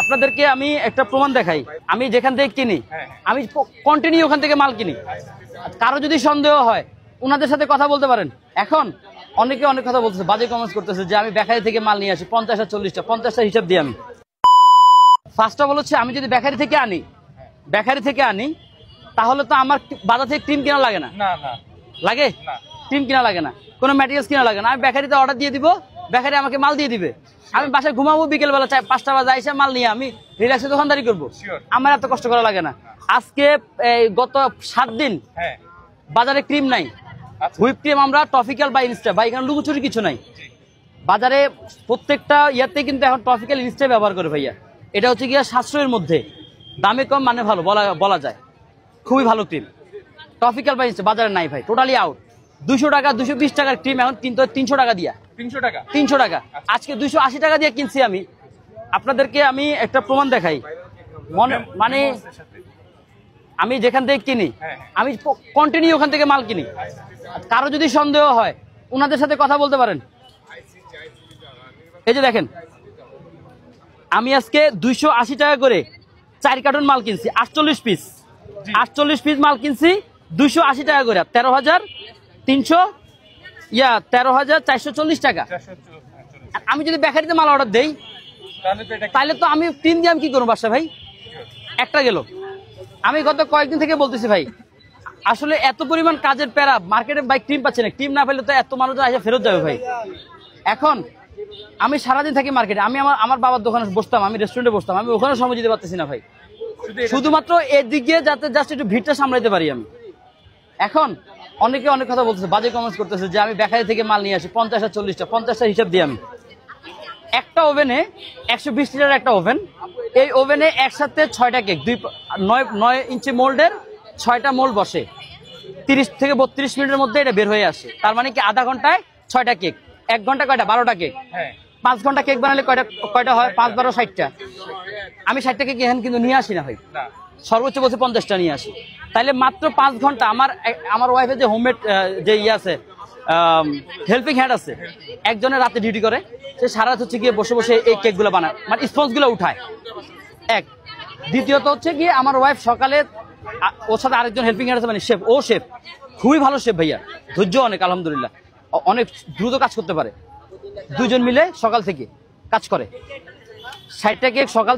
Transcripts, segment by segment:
আপনাদেরকে আমি একটা প্রমাণ দেখাই। আমি যেখান থেকে কিনি আমি কন্টিনিউ ওখান থেকে মাল কিনি। কারো যদি সন্দেহ হয় ওনাদের সাথে কথা বলতে পারেন। এখন অনেকে অনেক কথা বলতেছে, বাজে কমেন্টস করতেছে যে আমি বেকারি থেকে মাল নিয়ে আসি 50 আর 40টা 50টা হিসাব দিই। আমি ফার্স্ট অফ অল হচ্ছে আমি যদি বেকারি থেকে আনি তাহলে তো আমার বাজার থেকে ক্রিম কেনা লাগে না। লাগে? ক্রিম কিনা লাগে না, কোনো ম্যাটেরিয়ালস কিনা লাগে না। আমি বেকারিতে অর্ডার দিয়ে দিব, বেকারি আমাকে মাল দিয়ে দিবে। আমি বাসায় ঘুমাবো, বিকেলবেলা 5টা বাজে এসে মাল নিয়ে আমি রিল্যাক্সে দোকানদারি করবো। আমার এত কষ্ট করা লাগে না। আজকে গত 7 দিন বাজারে ক্রিম নাই, হুইপ ক্রিম আমরা টপিক্যাল বা ইনস্টা বা এখানে লুকোচুরি কিছু নাই। বাজারে প্রত্যেকটা ইয়াতে কিন্তু এখন টপিক্যাল ইনস্টা ব্যবহার করে ভাইয়া। এটা হচ্ছে গিয়া সাশ্রয়ের মধ্যে, দামে কম মানে ভালো বলা যায়। খুবই ভালো ক্রিম টপিক্যাল বা ইনস্টা বাজারে নাই ভাই, টোটালি আউট। 200 টাকা 220 টাকার ক্রিম এখন কিনতে 300 টাকা দিয়া। 300 টাকা আজকে 280 টাকা দিয়ে কিনছি আমি। আপনাদেরকে আমি একটা প্রমাণ দেখাই। মানে আমি যেখান থেকে কিনি আমি কন্টিনিউ ওখান থেকে মাল কিনি। কারো যদি সন্দেহ হয় ওনাদের সাথে কথা বলতে পারেন। এই যে দেখেন, আমি আজকে 280 টাকা করে 4 কার্টন মাল কিনছি, 48 পিস মাল কিনছি 280 টাকা করে, 13,440 টাকা। আমি যদি বেকারিতে মাল অর্ডার দেই তাহলে তো আমি ক্রিম দিয়ে আমি কি করবো বাসা ভাই? একটা গেল। আমি গত কয়েকদিন থেকে বলতেছি ভাই, আসলে এত পরিমাণ কাজের প্যারা, মার্কেটে ভাই ক্রিম পাচ্ছে না। ক্রিম না পেলে তো এত মানুষ এসে ফেরত যাবে ভাই। এখন আমি সারাদিন থাকি মার্কেটে, আমি আমার বাবার দোকানে বসতাম, আমি রেস্টুরেন্টে বসতাম, আমি ওখানে সময় দিতে পারতেছি না ভাই। শুধুমাত্র এদিকে যাতে জাস্ট একটু ভিড়টা সামলাইতে পারি আমি। এখন অনেকে অনেক কথা বলতেছে, বাজে কমেন্টস করতেছে যে আমি বেকারি থেকে মাল নিয়ে আসি 50 আর 40টা 50টা হিসাব দিই। আমি একটা ওভেনে 120 লিটার একটা ওভেন, এই ওভেনে একসাথে 6টা কেক, 9 ইঞ্চি মোল্ডের 6টা মোল্ড বসে। 30 থেকে 32 মিনিটের মধ্যে এটা বের হয়ে আসে। তার মানে কি আধা ঘন্টায় 6টা কেক, 1 ঘন্টা কয়টা? 12টা কেক। 5 ঘন্টা কেক বানালে কয়টা হয়? 5 12 60টা। আমি 60টা কেক এখানে কিন্তু নিয়ে আসি না ভাই, সর্বোচ্চ বলছে 50টা নিয়ে আসি। তাইলে মাত্র 5 ঘন্টা আমার ওয়াইফের যে হোমমেড যে ইয়ে আছে, হেল্পিং হ্যান্ড আছে, একজনের রাতে ডিউটি করে, সে সারা রাত হচ্ছে গিয়ে বসে বসে এই কেকগুলো বানায়, মানে স্পঞ্জগুলো উঠায়। এক দ্বিতীয়ত হচ্ছে গিয়ে আমার ওয়াইফ সকালে, ওর সাথে আরেকজন হেল্পিং হ্যান্ড আছে, মানে শেফ, ও শেফ খুবই ভালো শেফ ভাইয়া, ধৈর্য অনেক, আলহামদুলিল্লাহ অনেক দ্রুত কাজ করতে পারে। দুজন মিলে সকাল থেকে কাজ করে। 60টা কেক সকাল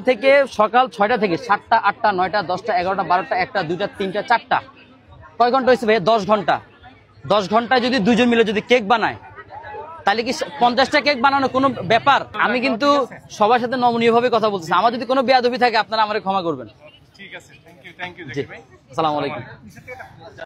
6টা থেকে 7টা 8টা 9টা 10টা 11টা 12টা 1টা 2টা 3টা 4টা, কয় ঘন্টা হয়েছে ভাই? 10 ঘন্টা। 10 ঘন্টায় যদি দুজন মিলে যদি কেক বানায় তাহলে কি 50টা কেক বানানো কোনো ব্যাপার? আমি কিন্তু সবার সাথে নমনীয় ভাবে কথা বলতেছি। আমার যদি কোনো বেয়াদবি থাকে আপনারা আমাকে ক্ষমা করবেন। ঠিক আছে, থ্যাংক ইউ জি, আসসালামু আলাইকুম।